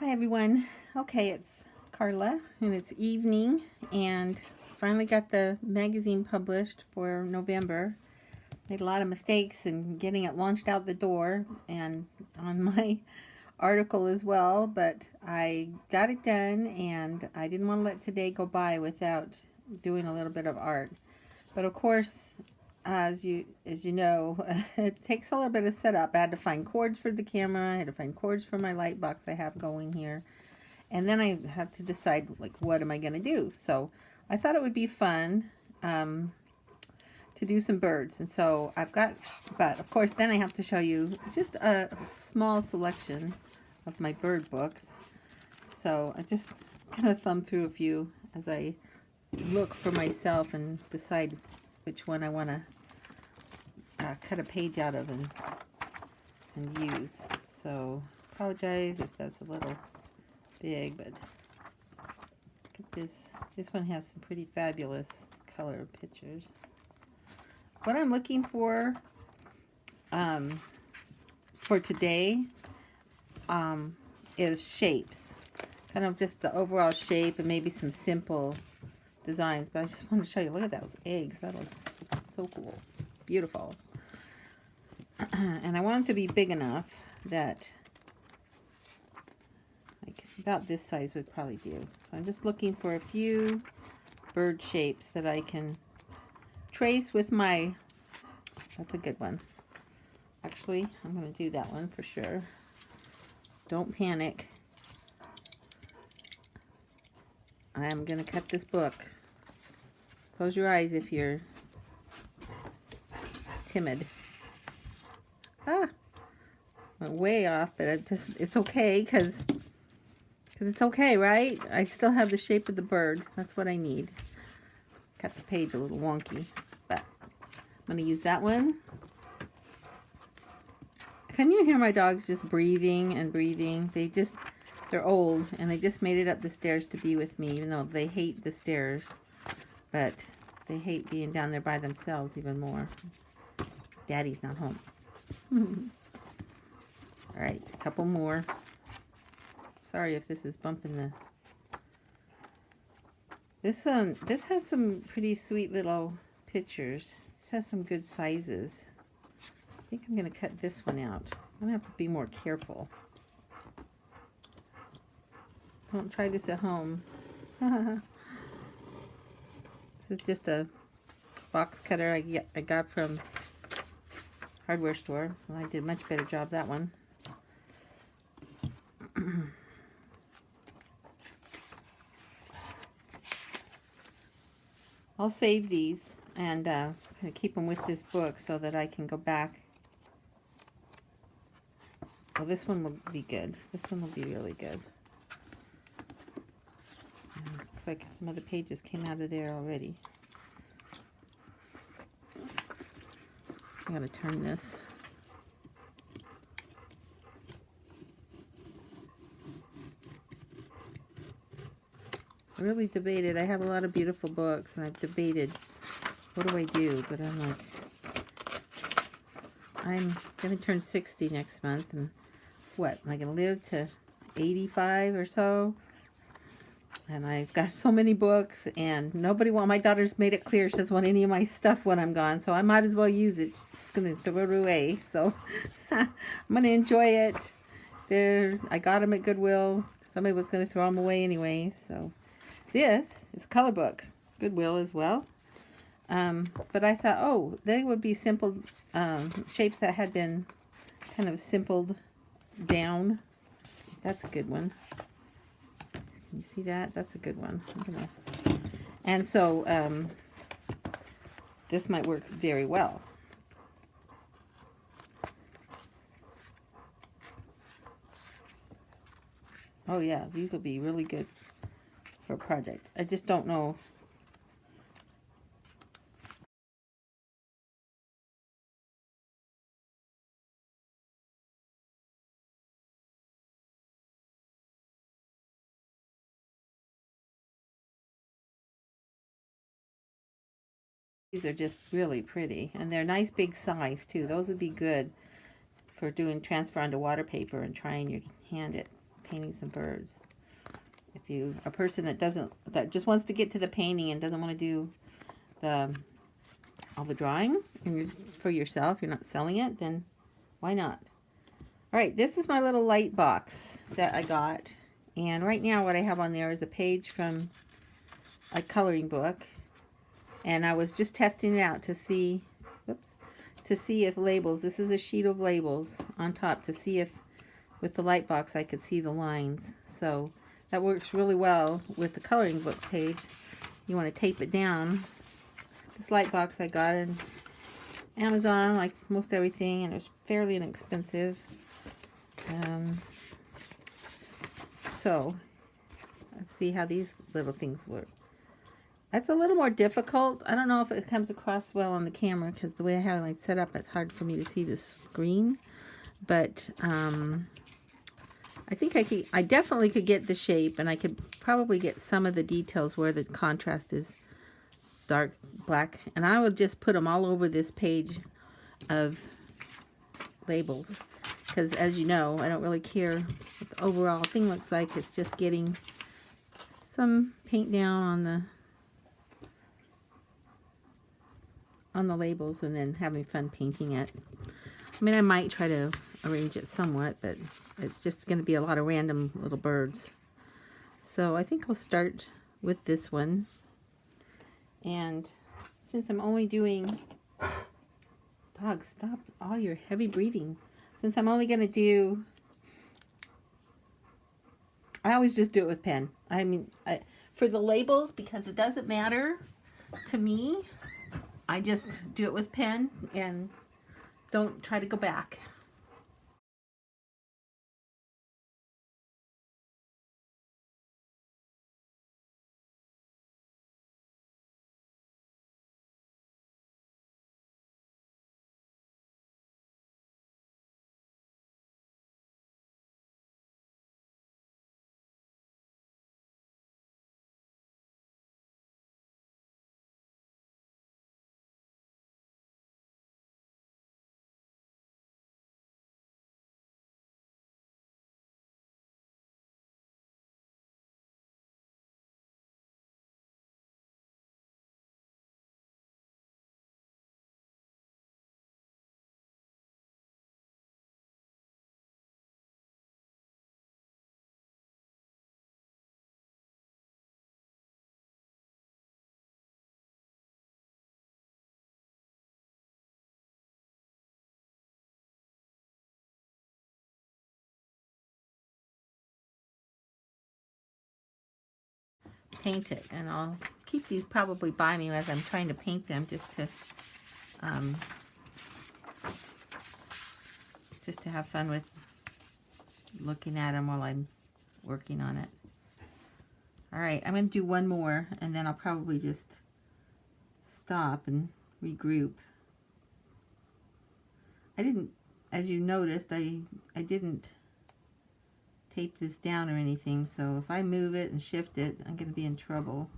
Hi everyone. Okay, it's Carla and it's evening and finally got the magazine published for November. Made a lot of mistakes in getting it launched out the door and on my article as well, but I got it done and I didn't want to let today go by without doing a little bit of art. But of course, as you know, it takes a little bit of setup. I had to find cords for the camera, I had to find cords for my light box I have going here. And then I have to decide, like, what am I going to do? So I thought it would be fun to do some birds. And so I've got, but of course, then I have to show you just a small selection of my bird books. So I just kind of thumb through a few as I look for myself and decide which one I want to cut a page out of and use. So apologize if that's a little big, but look at this. This one has some pretty fabulous color pictures. What I'm looking for today is shapes. Kind of just the overall shape and maybe some simple designs. But I just want to show you. Look at those eggs. That looks so cool. Beautiful. And I want them to be big enough that like about this size would probably do. So I'm just looking for a few bird shapes that I can trace with my, that's a good one. Actually, I'm going to do that one for sure. Don't panic. I am going to cut this book. Close your eyes if you're timid. Went way off, but it's okay because it's okay, right? I still have the shape of the bird. That's what I need. Cut the page a little wonky, but I'm going to use that one. Can you hear my dogs just breathing and breathing? They're old, and they just made it up the stairs to be with me, even though they hate the stairs. But they hate being down there by themselves even more. Daddy's not home. All right, a couple more. Sorry if this is bumping the... This has some pretty sweet little pictures. This has some good sizes. I think I'm going to cut this one out. I'm going to have to be more careful. Don't try this at home. This is just a box cutter I got from hardware store. Well, I did a much better job that one. I'll save these and kind of keep them with this book so that I can go back. Well, this one will be good. This one will be really good. Looks like some of the pages came out of there already. I gotta turn this. I really debated. I have a lot of beautiful books, and I've debated what do I do, but I'm like, I'm gonna turn 60 next month, and what, am I gonna live to 85 or so? And I've got so many books, and my daughter's made it clear she doesn't want any of my stuff when I'm gone, so I might as well use it. She's gonna throw it away, so I'm gonna enjoy it. I got them at Goodwill. Somebody was gonna throw them away anyway, so. This is color book, Goodwill as well. But I thought, oh, they would be simple shapes that had been kind of simpled down. That's a good one. Can you see that? That's a good one. And so this might work very well. Oh yeah, these will be really good for a project. I just don't know. These are just really pretty, and they're nice big size too. Those would be good for doing transfer onto water paper and trying your hand at painting some birds. If you a person that just wants to get to the painting and doesn't want to do all the drawing and you're just for yourself, you're not selling it, then why not? All right, this is my little light box that I got, and right now what I have on there is a page from a coloring book, and I was just testing it out to see, if labels, this is a sheet of labels on top, to see if with the light box I could see the lines. So that works really well with the coloring book page. You want to tape it down. This light box I got in Amazon, like most everything, and it was fairly inexpensive. So let's see how these little things work. That's a little more difficult. I don't know if it comes across well on the camera because the way I have it set up, it's hard for me to see the screen. But I think I definitely could get the shape, and I could probably get some of the details where the contrast is dark black. And I would just put them all over this page of labels, because as you know, I don't really care what the overall thing looks like. It's just getting some paint down on the labels and then having fun painting it. I mean, I might try to arrange it somewhat, but it's just going to be a lot of random little birds. So I think I'll start with this one. And since I'm only doing... Dog, stop all your heavy breathing. Since I'm only going to do... I always just do it with pen. I mean, for the labels, because it doesn't matter to me, I just do it with pen and don't try to go back. Paint it, and I'll keep these probably by me as I'm trying to paint them, just to have fun with looking at them while I'm working on it. All right, I'm going to do one more, and then I'll probably just stop and regroup. I didn't, as you noticed, I didn't tape this down or anything, so if I move it and shift it, I'm going to be in trouble.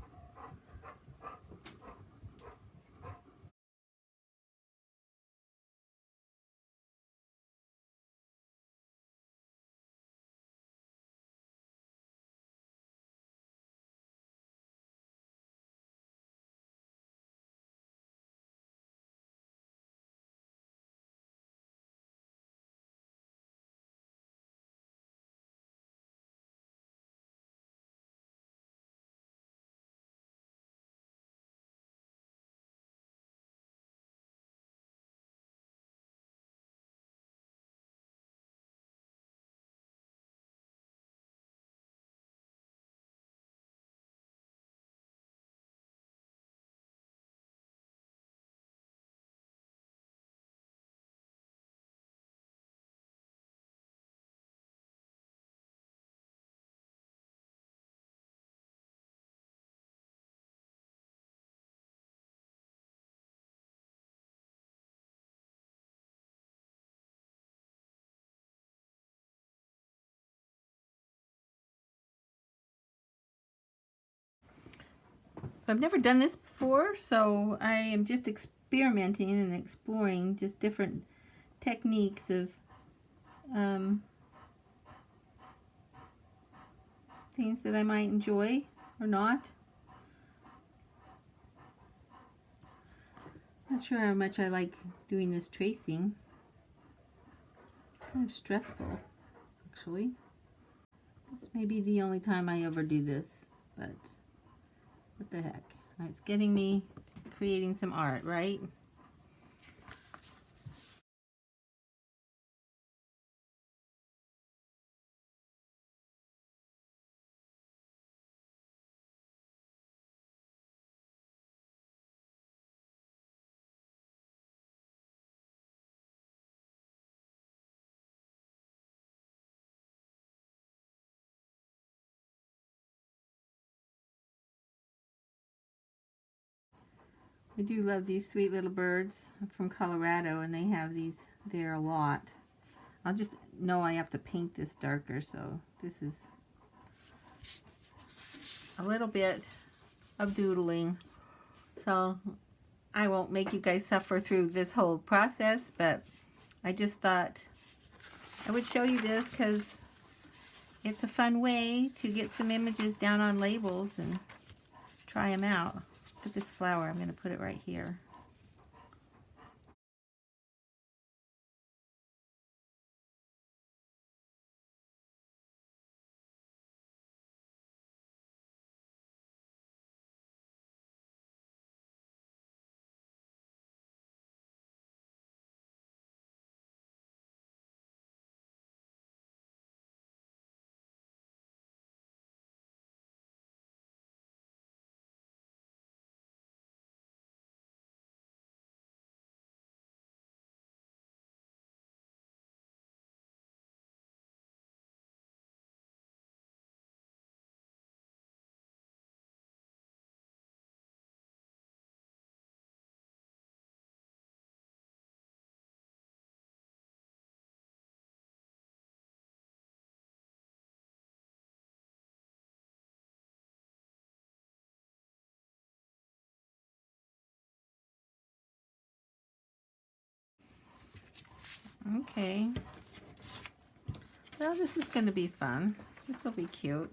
So I've never done this before, so I am just experimenting and exploring just different techniques of things that I might enjoy or not. Not sure how much I like doing this tracing. It's kind of stressful, actually. This may be the only time I ever do this, but what the heck. It's getting me creating some art, right? I do love these sweet little birds from Colorado, and they have these there a lot. I'll just know I have to paint this darker, so this is a little bit of doodling. So I won't make you guys suffer through this whole process, but I just thought I would show you this because it's a fun way to get some images down on labels and try them out. Look at this flower. I'm going to put it right here. Okay. Well, this is going to be fun. This will be cute.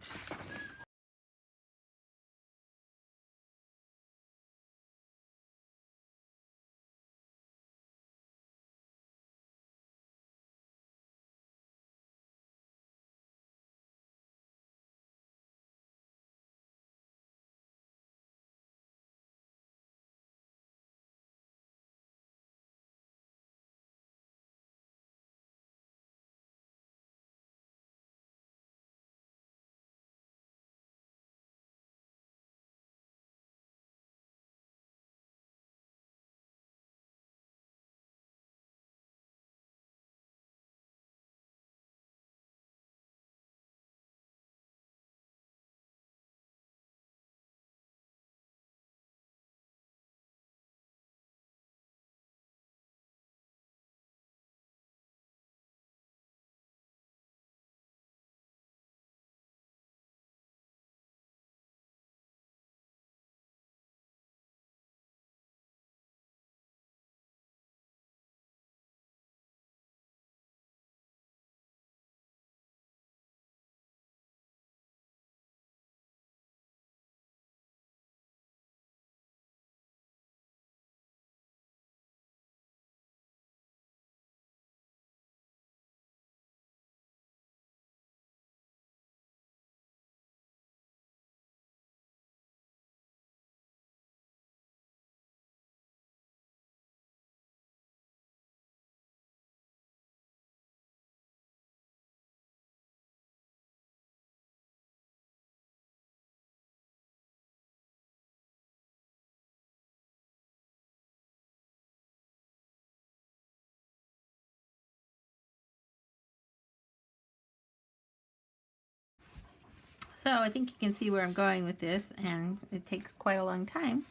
So I think you can see where I'm going with this, and it takes quite a long time,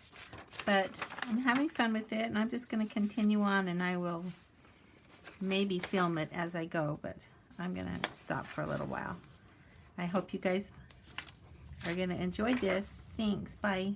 but I'm having fun with it, and I'm just going to continue on, and I will maybe film it as I go, but I'm going to stop for a little while. I hope you guys are going to enjoy this. Thanks. Bye.